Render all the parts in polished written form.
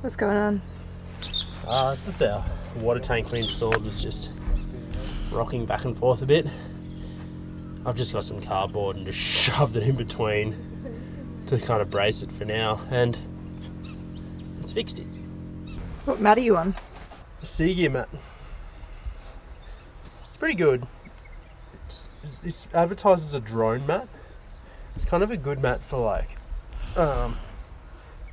What's going on? This is our water tank we installed. It's just rocking back and forth a bit. I've just got some cardboard and just shoved it in between to kind of brace it for now, and it's fixed it. What mat are you on? Sea gear mat. It's pretty good. It's advertised as a drone mat. It's kind of a good mat for like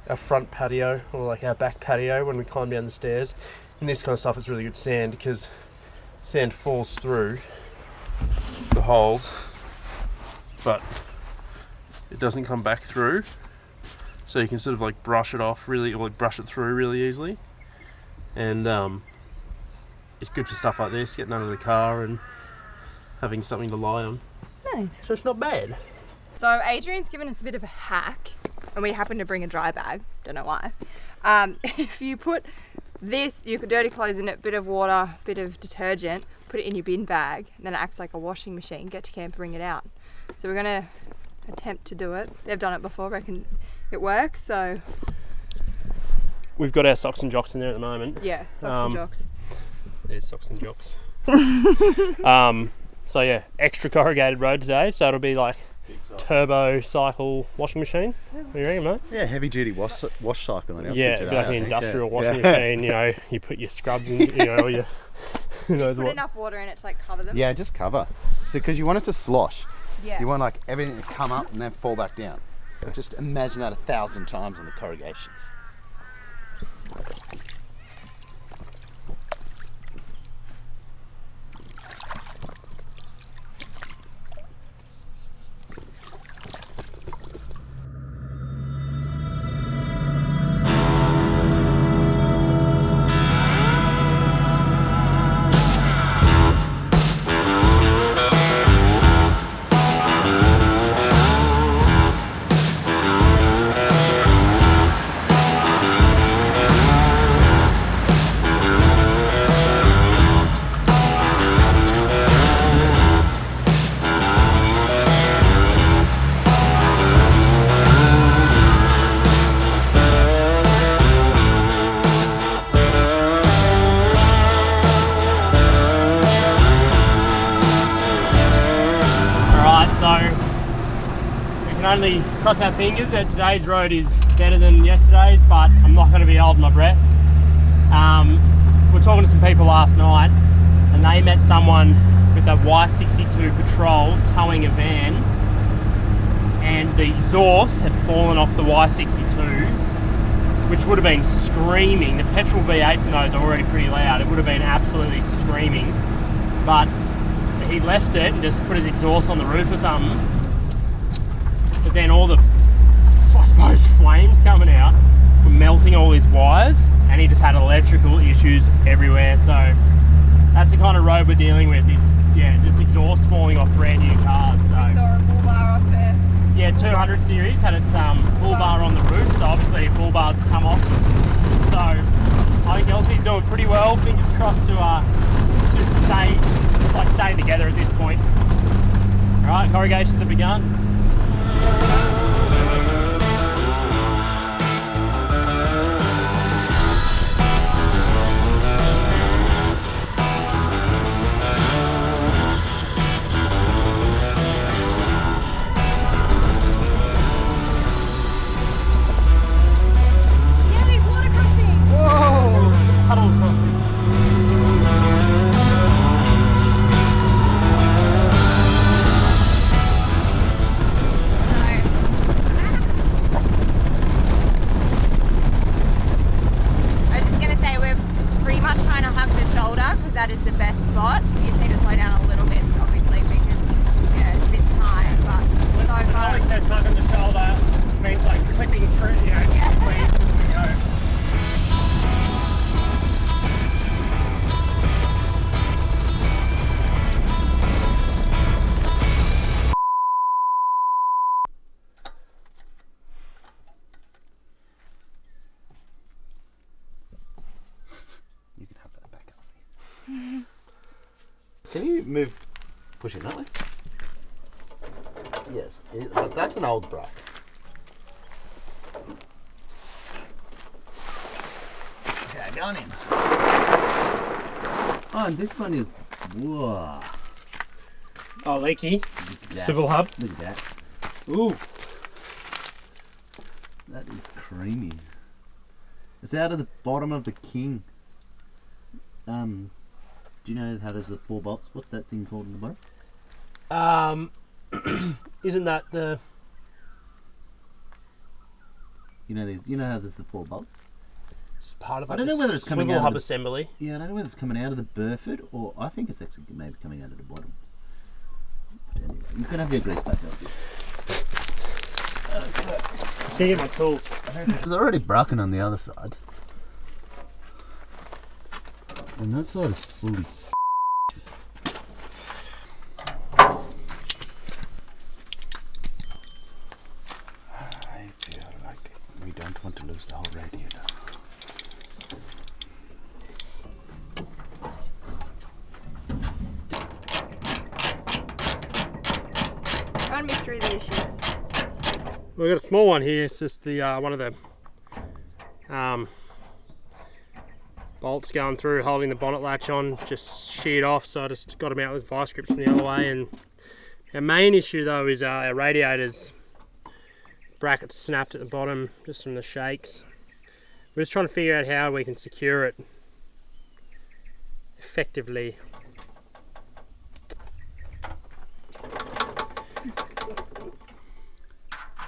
our front patio or like our back patio when we climb down the stairs. And this kind of stuff is really good sand because sand falls through the holes, but it doesn't come back through. So you can sort of like brush it off really, or like brush it through really easily. And it's good for stuff like this, getting under the car and having something to lie on. Nice. So it's not bad. So Adrian's given us a bit of a hack, and we happen to bring a dry bag, don't know why. If you put this, you could dirty clothes in it, bit of water, bit of detergent, put it in your bin bag, and then it acts like a washing machine. Get to camp, bring it out. So we're gonna attempt to do it. They've done it before, reckon it works, so. We've got our socks and jocks in there at the moment. Yeah, socks and jocks. There's socks and jocks. So yeah, extra corrugated road today, so it'll be like turbo cycle washing machine. What do you reckon, mate? Yeah, heavy duty wash cycle. Yeah, it'll be like an industrial washing machine. You know, you put your scrubs in, you know, or your who knows Put what. enough water in it to like cover them. Yeah, just cover. So because you want it to slosh. Yeah. You want like everything to come up and then fall back down. Just imagine that 1,000 times on the corrugations. Only cross our fingers that today's road is better than yesterday's, but I'm not going to be holding my breath. We're talking to some people last night and they met someone with a Y62 patrol towing a van, and the exhaust had fallen off the Y62, which would have been screaming. The petrol V8s in those are already pretty loud. It would have been absolutely screaming, but he left it and just put his exhaust on the roof or something. But then all the, I suppose, flames coming out were melting all his wires, and he just had electrical issues everywhere. So that's the kind of road we're dealing with, is just exhaust falling off brand new cars. So I saw a bull bar up there. Yeah, 200 series had its bull bar on the roof, so obviously bull bars come off. So I think Elsie's doing pretty well. Fingers crossed to just stay together at this point. All right, corrugations have begun. That is the best spot. You just need to slow down a little bit, obviously, because it's a bit tight, but so far. Alex says hugging the shoulder means like clipping through, clean. You can have that back, Elsie. Can you move, push it that way? Yes, but that's an old brush. drag on him. Oh, and this one is, whoa. Oh, leaky. That. Swivel hub. Look at that. Ooh. That is creamy. It's out of the bottom of the King. Do you know how there's the 4 bolts? What's that thing called in the bottom? Isn't that the... You know how there's the 4 bolts? It's part of I don't know whether it's coming swivel out hub of the, assembly. Yeah, I don't know whether it's coming out of the Burford or I think it's actually maybe coming out of the bottom. But anyway, you can have your grease back, Elsie. Just gonna get my tools. It's already broken on the other side. And that side is fully I feel like we don't want to lose the whole radiator. Run me through the issues. We've got a small one here. It's just the one of the bolts going through, holding the bonnet latch on, just sheared off. So I just got them out with vice grips from the other way. And our main issue though is our radiators bracket snapped at the bottom just from the shakes. We're just trying to figure out how we can secure it effectively.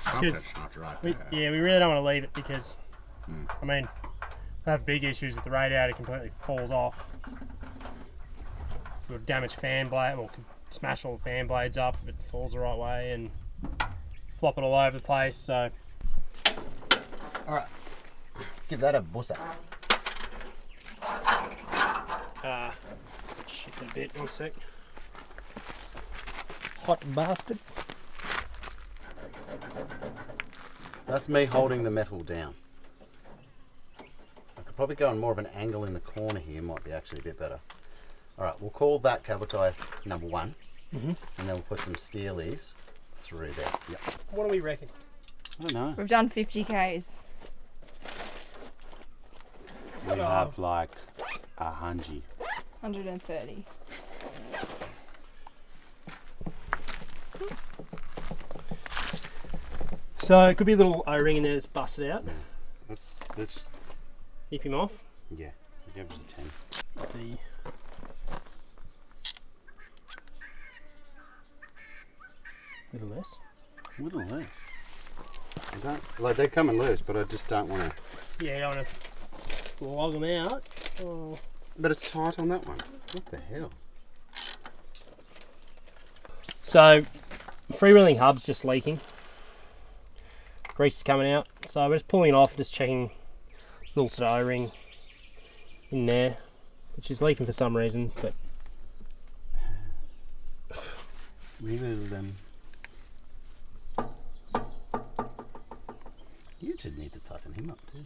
Something's not right there. We really don't want to leave it because, I mean, we have big issues if the radiator completely falls off. We'll damage fan blade, or could smash all the fan blades up if it falls the right way and flop it all over the place. So, Alright, give that a bussa. shift it a bit, 1 sec. Hot bastard. That's me holding the metal down. I could probably go on more of an angle in the corner here, might be actually a bit better. Alright, we'll call that cable tie number 1. And then we'll put some steelies through there. Yep. What do we reckon? I don't know. We've done 50 Ks. We have like a 130. So it could be a little O-ring in there that's busted out. Let's Nip him off. yeah, give us a 10. The little less. A little less. I don't, like they're coming loose, but I just don't want to. Yeah, I want to log them out. Oh. But it's tight on that one. What the hell? So, freewheeling hub's just leaking. Grease is coming out. So we're just pulling it off, just checking little sort of O-ring in there, which is leaking for some reason, but We will. You should need to tighten him up too.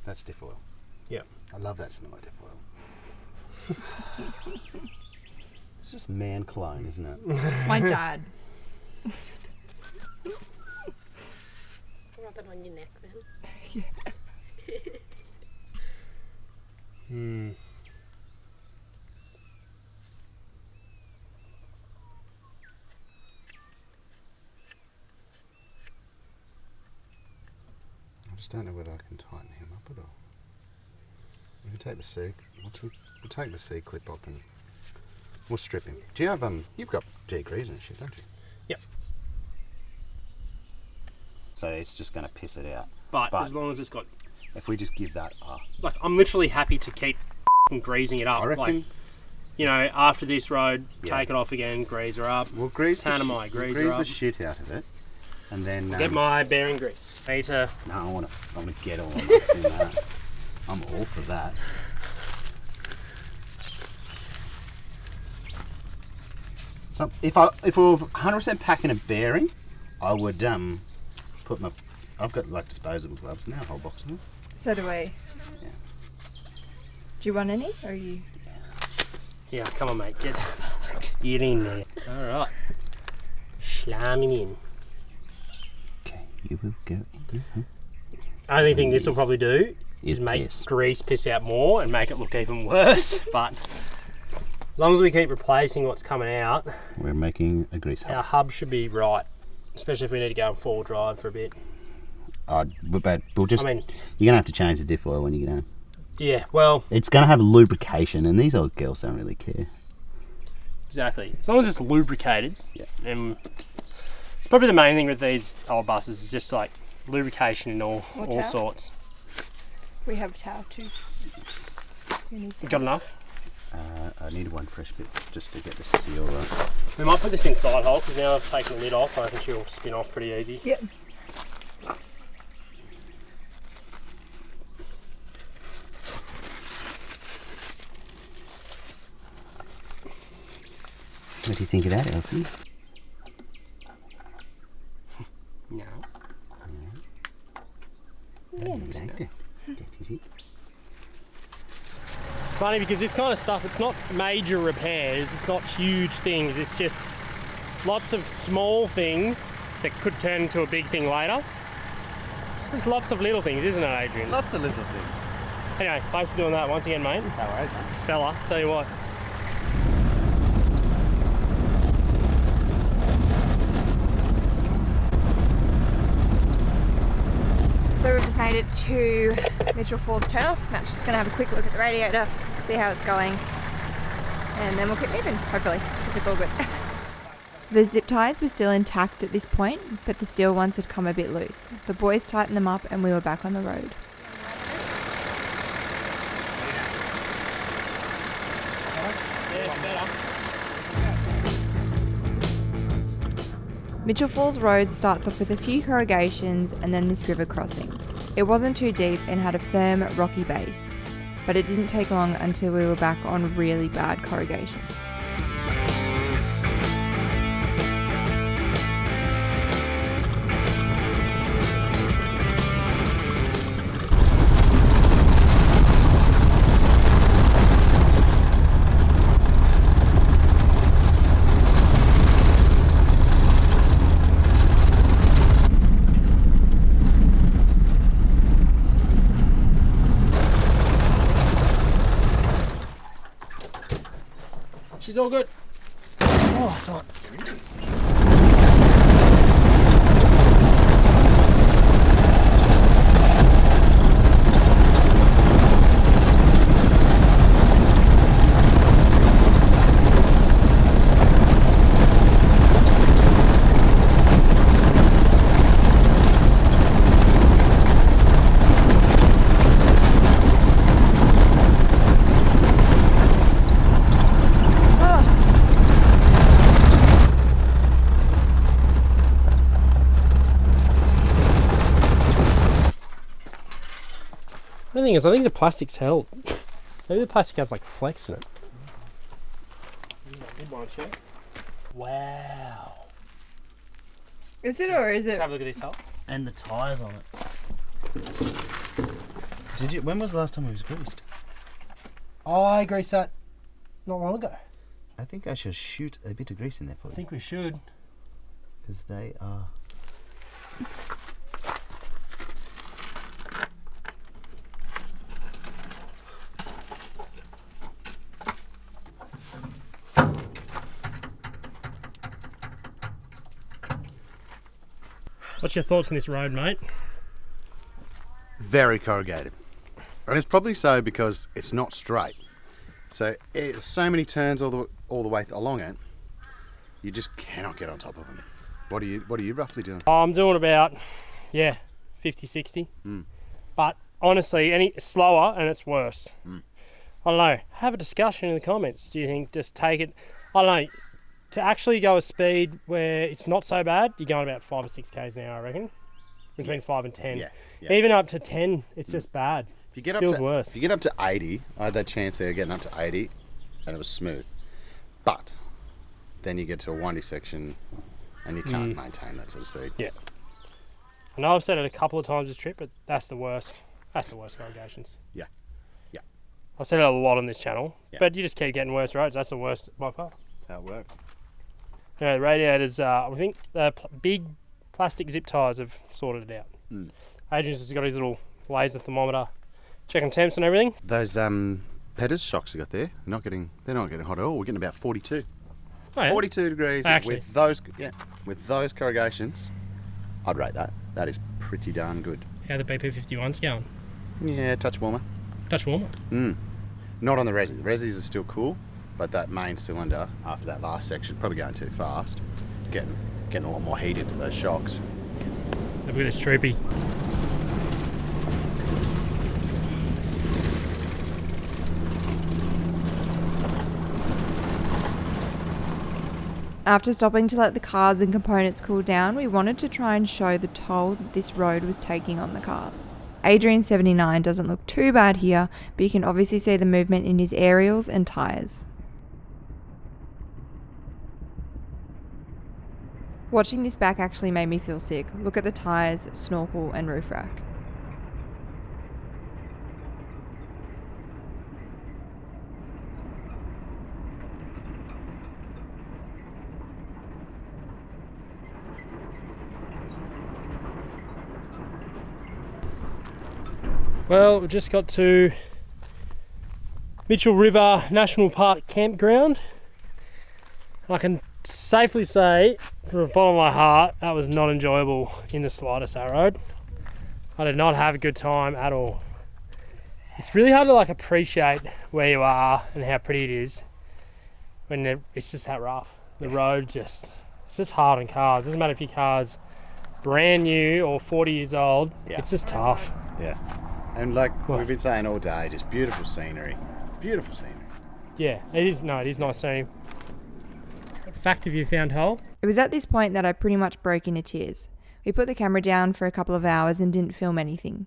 That's diff oil. yeah. I love that smell of diff oil. It's just man cologne, isn't it? It's my dad. Rub it on your neck then. I just don't know whether I can tighten him up at all. We can take the C. We'll take the C clip off and we'll strip him. Do you have You've got G grease and shit, don't you? Yep. So it's just going to piss it out. But as long as it's got, If we just give that like, I'm literally happy to keep greasing it up. I reckon. Like, you know, after this road, Yeah. take it off again, grease her up. We'll grease Tanamite, we'll grease grease her the up. shit out of it, and then Get my bearing grease. I need to. No, I want to get all mixed in that. I'm all for that. So if we were 100% packing a bearing, I would put my I've got like disposable gloves now, a whole box of them. So do we. Yeah. Do you want any, or are you? Yeah, come on, mate. Get in there. All right. Slamming in. Okay, you will go in. Only thing this will probably do is make piss. grease piss out more and make it look even worse. But as long as we keep replacing what's coming out, We're making a grease our hub. hub should be right. Especially if we need to go in full drive for a bit. But we'll just. I mean, You're gonna have to change the diff oil when you get home. yeah, well, It's gonna have lubrication, and these old girls don't really care. exactly. As long as it's lubricated. Yeah. And it's probably the main thing with these old buses is just like lubrication in all towel? sorts. We have a towel too. You got enough? I need one fresh bit just to get the seal right. We might put this inside hole because now I've taken the lid off. I reckon she'll spin off pretty easy. Yep. What do you think of that, Elsie? No. Yeah. You like that? That is it. It's funny because this kind of stuff, it's not major repairs, it's not huge things, it's just lots of small things that could turn into a big thing later. There's lots of little things, isn't it, Adrian? Lots of little things. Anyway, thanks for doing that once again, mate. No worries, mate. This fella, tell you what. So we've just made it to Mitchell Falls turnoff. Matt's just gonna have a quick look at the radiator, see how it's going, and then we'll keep moving, hopefully, if it's all good. The zip ties were still intact at this point, but the steel ones had come a bit loose. The boys tightened them up and we were back on the road. Mitchell Falls Road starts off with a few corrugations and then this river crossing. It wasn't too deep and had a firm, rocky base, but it didn't take long until we were back on really bad corrugations. She's all good. Oh, it's hot. The thing is, I think the plastic's held. Maybe the plastic has like flex in it. Wow. Is it or is Let's it? have a look at this hole. And the tyres on it. Did you? When was the last time it was greased? I greased that not long ago. I think I should shoot a bit of grease in there for I you. think we should. Because they are. What's your thoughts on this road, mate? Very corrugated. And it's probably so because it's not straight. So it's so many turns all the way along it, you just cannot get on top of them. What are you roughly doing? I'm doing about, 50, 60. But honestly, any slower and it's worse. I don't know. Have a discussion in the comments. Do you think just take it? I don't know. To actually go a speed where it's not so bad, you're going about 5 or 6 k's an hour, I reckon. Between 5 and 10. Yeah. Even up to 10, it's just bad. If you get up Feels to worse. If you get up to 80, I had that chance there getting up to 80, and it was smooth. But then you get to a windy section, and you can't maintain that sort of speed. Yeah. I know I've said it a couple of times this trip, but that's the worst. That's the worst Corrugations. Yeah. Yeah. I've said it a lot on this channel, Yeah. but you just keep getting worse roads. That's the worst by far. That's how it works. Yeah, the radiators, I think the big plastic zip ties have sorted it out. Mm. Adrian's has got his little laser thermometer, checking temps and everything. Those Peters shocks you got there, they're not getting hot at all. We're getting about 42. Oh, yeah. 42 degrees Actually. with those corrugations. I'd rate that. That is pretty darn good. How the BP51's going? Yeah, touch warmer. Touch warmer. Not on the resi. The resis are still cool, but that main cylinder after that last section probably going too fast. Getting a lot more heat into those shocks. Have a look at this troopy. After stopping to let the cars and components cool down, we wanted to try and show the toll that this road was taking on the cars. Adrian 79 doesn't look too bad here, but you can obviously see the movement in his aerials and tyres. Watching this back actually made me feel sick. Look at the tyres, snorkel and roof rack. Well, we've just got to Mitchell River National Park campground. I can safely say, from the bottom of my heart, that was not enjoyable in the slightest, that road. I did not have a good time at all. It's really hard to appreciate where you are and how pretty it is when it's just that rough. The road it's just hard on cars. Doesn't matter if your car's brand new or 40 years old, it's just tough. Yeah. And we've been saying all day, just beautiful scenery. Beautiful scenery. Yeah, it is nice scenery. Fact have you found hole? It was at this point that I pretty much broke into tears. We put the camera down for a couple of hours and didn't film anything.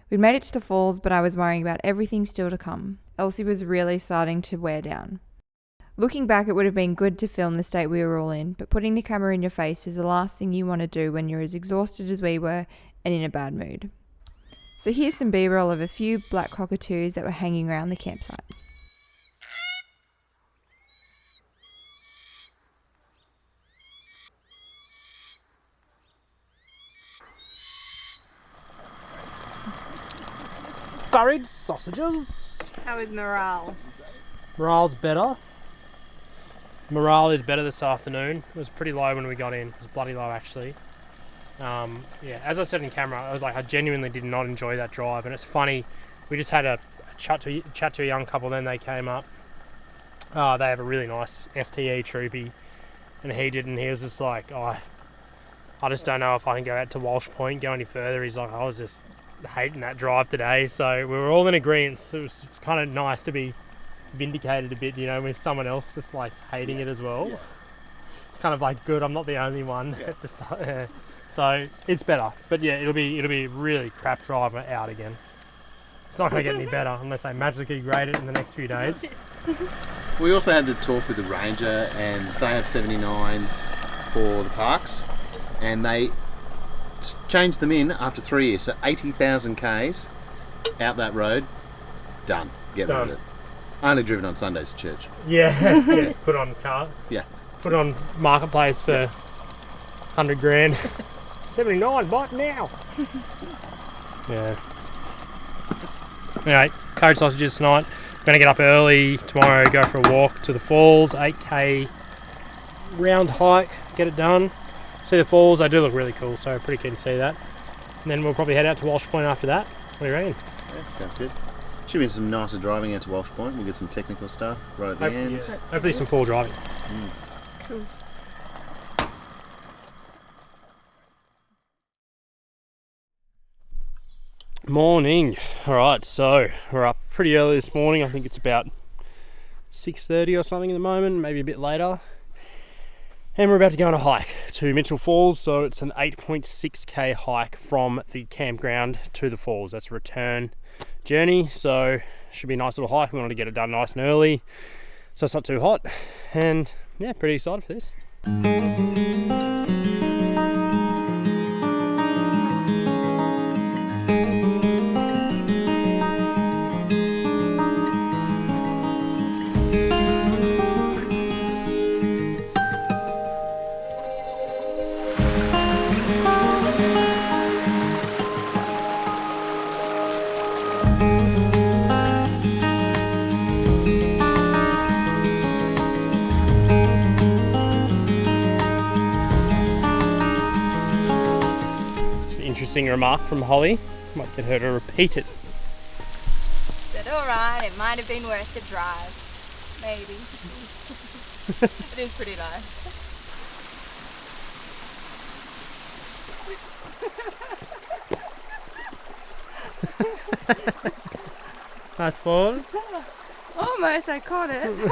We'd made it to the falls, but I was worrying about everything still to come. Elsie was really starting to wear down. Looking back, it would have been good to film the state we were all in, but putting the camera in your face is the last thing you want to do when you're as exhausted as we were and in a bad mood. So here's some B-roll of a few black cockatoos that were hanging around the campsite. Curried sausages. How is morale? Morale's better. Morale is better this afternoon. It was pretty low when we got in. It was bloody low actually. Yeah, as I said in camera, I genuinely did not enjoy that drive, and it's funny. We just had a chat to a young couple. Then they came up. They have a really nice FTE troopy, and he was just like, I just don't know if I can go out to Walsh Point, go any further. He's like, I was just hating that drive today. So we were all in agreement. So it was kind of nice to be vindicated a bit, with someone else just hating it as well. Yeah. It's kind of good. I'm not the only one. Yeah. So it's better, but yeah, it'll be a really crap drive out again. It's not going to get any better unless they magically grade it in the next few days. We also had to talk with the ranger, and they have 79s for the parks, and they changed them in after 3 years. So 80,000 Ks out that road, done. Get rid of it. Only driven on Sundays to church. Yeah, yeah. Put on car. Yeah. Put on marketplace for 100 grand. 79, buy now. Yeah. Anyway, curried sausages tonight. I'm going to get up early tomorrow, go for a walk to the falls, 8k round hike, get it done. See the falls, they do look really cool, so pretty keen to see that. And then we'll probably head out to Walsh Point after that. What do you reckon? Yeah, sounds good. Should be some nicer driving out to Walsh Point. We'll get some technical stuff right at the end. Yeah. Hopefully some full driving. Cool. Morning. Alright, so we're up pretty early this morning. I think it's about 6:30 or something at the moment, maybe a bit later. And we're about to go on a hike to Mitchell Falls. So it's an 8.6k hike from the campground to the falls. That's a return journey, so should be a nice little hike. We want to get it done nice and early so it's not too hot, and yeah, pretty excited for this. interesting remark from Holly. Might get her to repeat it. Said, alright, it might have been worth the drive. Maybe. It is pretty nice. Nice fall. Almost, I caught it.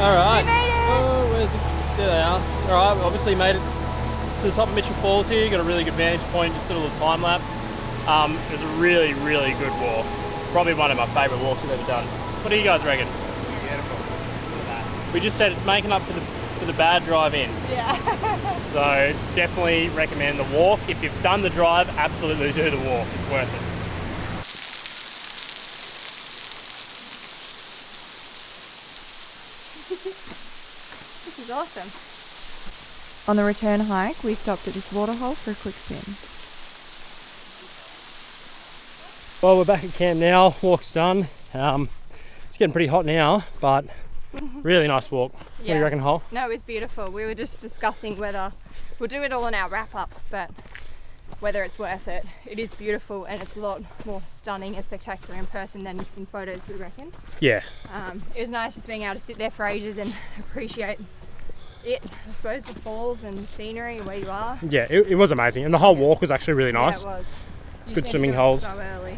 Alright. Oh, where's it? There they are. Alright, we obviously made it to the top of Mitchell Falls here. Got a really good vantage point, just did a little time lapse. It was a really, really good walk. Probably one of my favourite walks we've ever done. What do you guys reckon? Beautiful. We just said it's making up for the bad drive in. Yeah. So definitely recommend the walk. If you've done the drive, absolutely do the walk. It's worth it. This is awesome. On the return hike, we stopped at this waterhole for a quick spin. Well, we're back at camp now. Walk's done. It's getting pretty hot now, but really nice walk. What do you reckon, Hol? No, it was beautiful. We were just discussing whether we'll do it all in our wrap up, but whether it's worth it. It is beautiful and it's a lot more stunning and spectacular in person than in photos, we reckon. Yeah. It was nice just being able to sit there for ages and appreciate it, I suppose, the falls and the scenery where you are. Yeah, it was amazing. And the whole walk was actually really nice. Yeah, it was. You Good seemed to swimming do it holes. So early.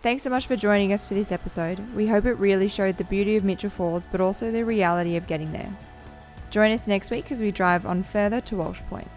Thanks so much for joining us for this episode. We hope it really showed the beauty of Mitchell Falls, but also the reality of getting there. Join us next week as we drive on further to Walsh Point.